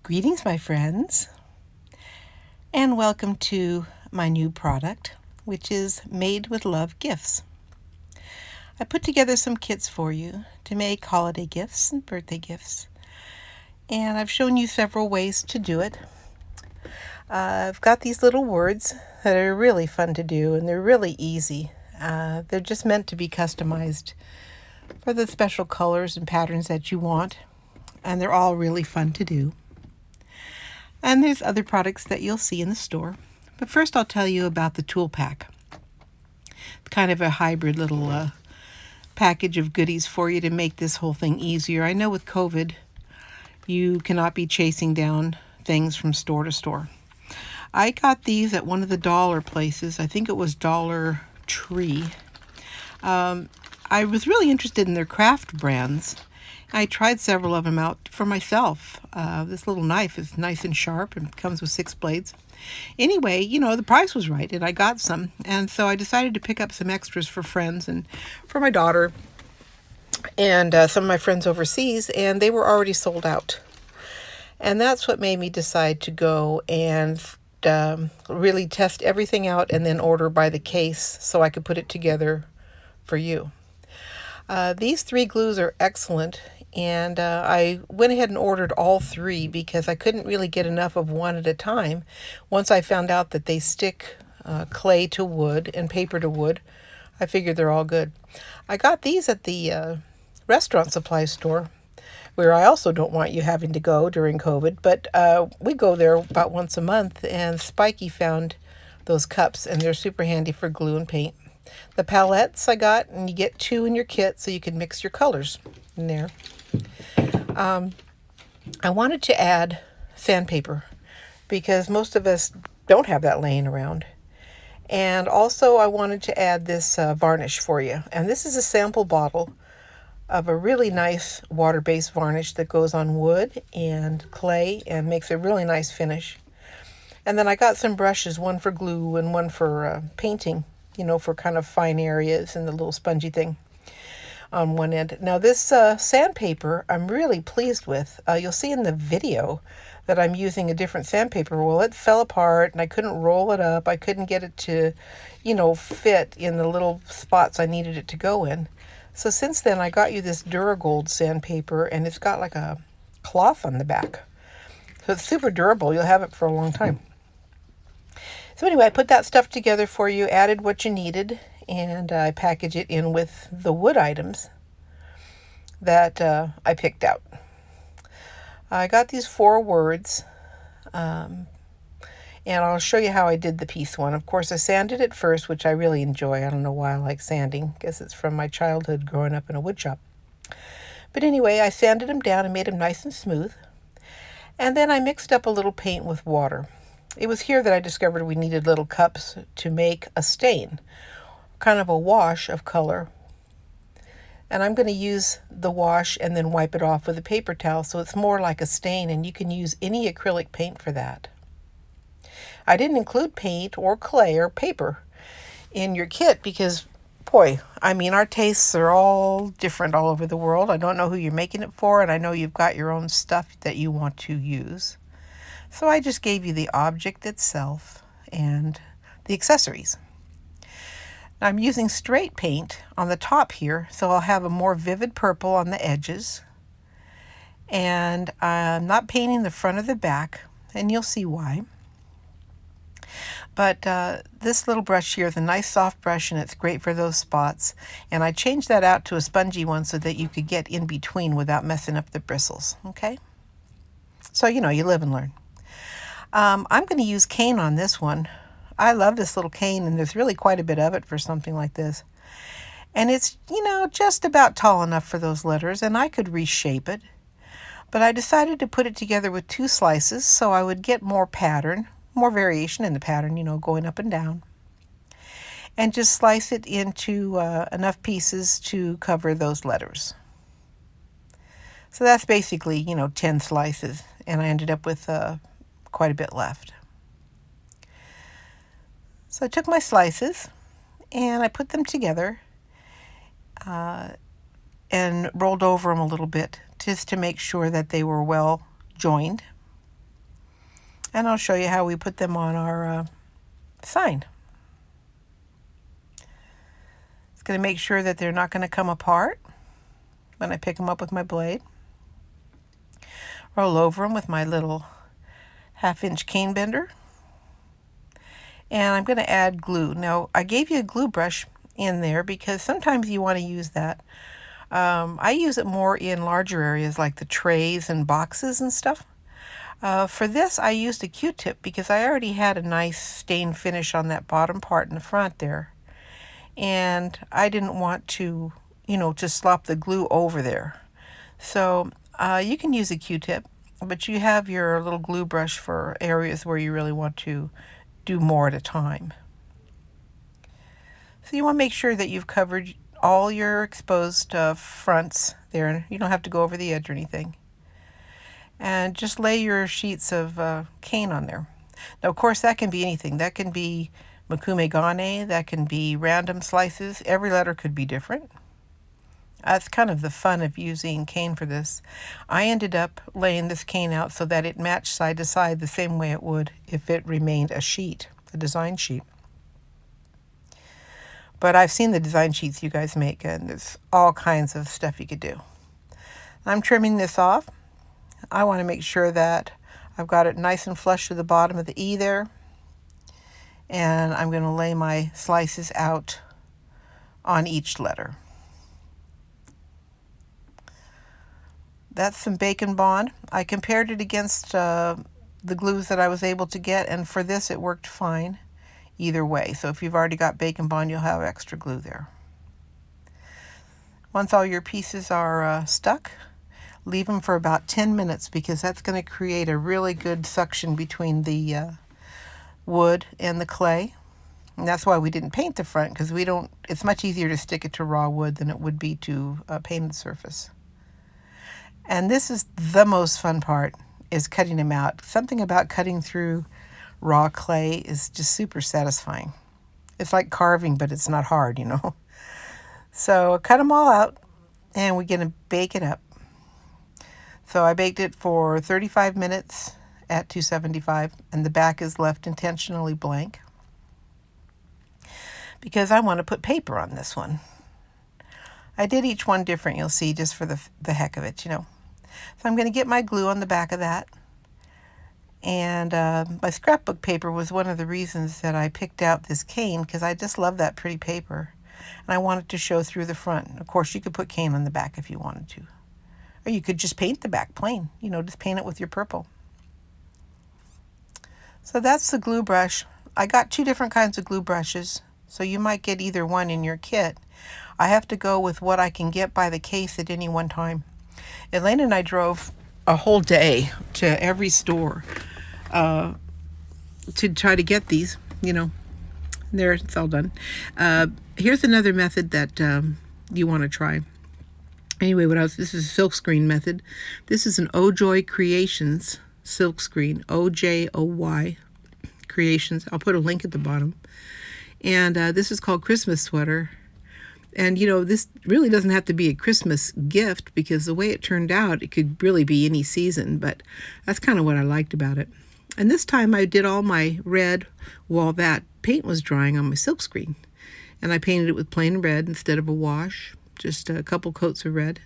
Greetings, my friends, and welcome to my new product, which is Made with Love Gifts. I put together some kits for you to make holiday gifts and birthday gifts, and I've shown you several ways to do it. I've got these little words that are really fun to do, and they're really easy. They're just meant to be customized for the special colors and patterns that you want, and they're all really fun to do. And there's other products that you'll see in the store. But first I'll tell you about the tool pack. It's kind of a hybrid little package of goodies for you to make this whole thing easier. I know with COVID, you cannot be chasing down things from store to store. I got these at one of the dollar places. I think it was Dollar Tree. I was really interested in their craft brands. I tried several of them out for myself. This little knife is nice and sharp and comes with 6 blades. Anyway, the price was right and I got some. And so I decided to pick up some extras for friends and for my daughter and some of my friends overseas, and they were already sold out. And that's what made me decide to go and really test everything out and then order by the case so I could put it together for you. These 3 glues are excellent, and I went ahead and ordered all 3 because I couldn't really get enough of one at a time. Once I found out that they stick clay to wood and paper to wood, I figured they're all good. I got these at the restaurant supply store, where I also don't want you having to go during COVID, but we go there about once a month, and Spiky found those cups, and they're super handy for glue and paint. The palettes I got, and you get 2 in your kit so you can mix your colors in there. I wanted to add sandpaper because most of us don't have that laying around. And also I wanted to add this varnish for you. And this is a sample bottle of a really nice water-based varnish that goes on wood and clay and makes a really nice finish. And then I got some brushes, one for glue and one for painting, for kind of fine areas and the little spongy thing on one end. Now this sandpaper I'm really pleased with. You'll see in the video that I'm using a different sandpaper. Well, it fell apart and I couldn't roll it up. I couldn't get it to, fit in the little spots I needed it to go in. So since then I got you this Duragold sandpaper, and it's got like a cloth on the back. So it's super durable. You'll have it for a long time. So anyway, I put that stuff together for you, added what you needed, and I package it in with the wood items that I picked out. I got these 4 words, and I'll show you how I did the piece one. Of course, I sanded it first, which I really enjoy. I don't know why I like sanding. I guess it's from my childhood growing up in a wood shop. But anyway, I sanded them down and made them nice and smooth. And then I mixed up a little paint with water. It was here that I discovered we needed little cups to make a stain, kind of a wash of color. And I'm going to use the wash and then wipe it off with a paper towel so it's more like a stain, and you can use any acrylic paint for that. I didn't include paint or clay or paper in your kit because, our tastes are all different all over the world. I don't know who you're making it for, and I know you've got your own stuff that you want to use. So I just gave you the object itself and the accessories. Now I'm using straight paint on the top here, so I'll have a more vivid purple on the edges. And I'm not painting the front or the back, and you'll see why. But this little brush here is a nice soft brush, and it's great for those spots. And I changed that out to a spongy one so that you could get in between without messing up the bristles, okay? So, you live and learn. I'm going to use cane on this one. I love this little cane, and there's really quite a bit of it for something like this. And it's, just about tall enough for those letters, and I could reshape it. But I decided to put it together with 2 slices so I would get more pattern, more variation in the pattern, going up and down. And just slice it into enough pieces to cover those letters. So that's basically, 10 slices, and I ended up with quite a bit left. So I took my slices and I put them together and rolled over them a little bit just to make sure that they were well joined. And I'll show you how we put them on our sign. It's going to make sure that they're not going to come apart when I pick them up with my blade. Roll over them with my little 1/2-inch cane bender. And I'm going to add glue. Now, I gave you a glue brush in there because sometimes you want to use that. I use it more in larger areas like the trays and boxes and stuff. For this, I used a Q-tip because I already had a nice stain finish on that bottom part in the front there. And I didn't want to, to slop the glue over there. So you can use a Q-tip, but you have your little glue brush for areas where you really want to do more at a time. So you want to make sure that you've covered all your exposed fronts there. You don't have to go over the edge or anything. And just lay your sheets of cane on there. Now, of course, that can be anything. That can be makume gane, that can be random slices. Every letter could be different. That's kind of the fun of using cane for this. I ended up laying this cane out so that it matched side to side the same way it would if it remained a sheet, a design sheet. But I've seen the design sheets you guys make, and there's all kinds of stuff you could do. I'm trimming this off. I want to make sure that I've got it nice and flush to the bottom of the E there. And I'm going to lay my slices out on each letter. That's some Bacon Bond. I compared it against the glues that I was able to get, and for this it worked fine either way. So if you've already got Bacon Bond, you'll have extra glue there. Once all your pieces are stuck, leave them for about 10 minutes because that's going to create a really good suction between the wood and the clay. And that's why we didn't paint the front, because it's much easier to stick it to raw wood than it would be to a painted surface. And this is the most fun part, is cutting them out. Something about cutting through raw clay is just super satisfying. It's like carving, but it's not hard, So cut them all out, and we're going to bake it up. So I baked it for 35 minutes at 275, and the back is left intentionally blank because I want to put paper on this one. I did each one different, you'll see, just for the heck of it, So I'm going to get my glue on the back of that. And my scrapbook paper was one of the reasons that I picked out this cane, because I just love that pretty paper. And I want it to show through the front. Of course, you could put cane on the back if you wanted to. Or you could just paint the back plain, just paint it with your purple. So that's the glue brush. I got 2 different kinds of glue brushes, so you might get either one in your kit. I have to go with what I can get by the case at any one time. Elaine and I drove a whole day to every store to try to get these, There, it's all done. Here's another method that you want to try. Anyway, this is a silkscreen method. This is an Ojoy Creations silkscreen, OJOY Creations. I'll put a link at the bottom. And this is called Christmas Sweater. And, this really doesn't have to be a Christmas gift, because the way it turned out, it could really be any season. But that's kind of what I liked about it. And this time I did all my red while that paint was drying on my silkscreen. And I painted it with plain red instead of a wash. Just a couple coats of red.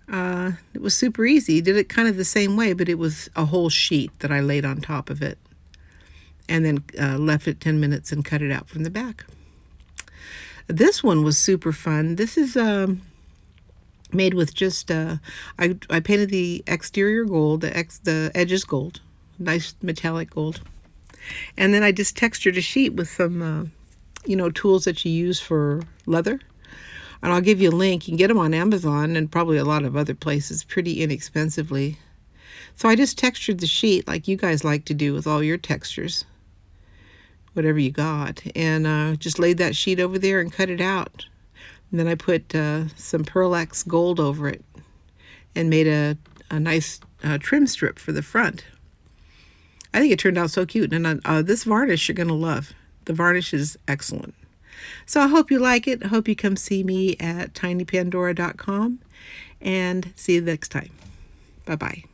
It was super easy. Did it kind of the same way, but it was a whole sheet that I laid on top of it. And then left it 10 minutes and cut it out from the back. This one was super fun. This is made with just, I painted the exterior gold, the edges gold. Nice metallic gold. And then I just textured a sheet with some, tools that you use for leather. And I'll give you a link. You can get them on Amazon and probably a lot of other places pretty inexpensively. So I just textured the sheet like you guys like to do with all your textures, whatever you got. And just laid that sheet over there and cut it out. And then I put some Pearl-X gold over it and made a nice trim strip for the front. I think it turned out so cute. And this varnish you're going to love. The varnish is excellent. So I hope you like it. I hope you come see me at tinypandora.com, and see you next time. Bye-bye.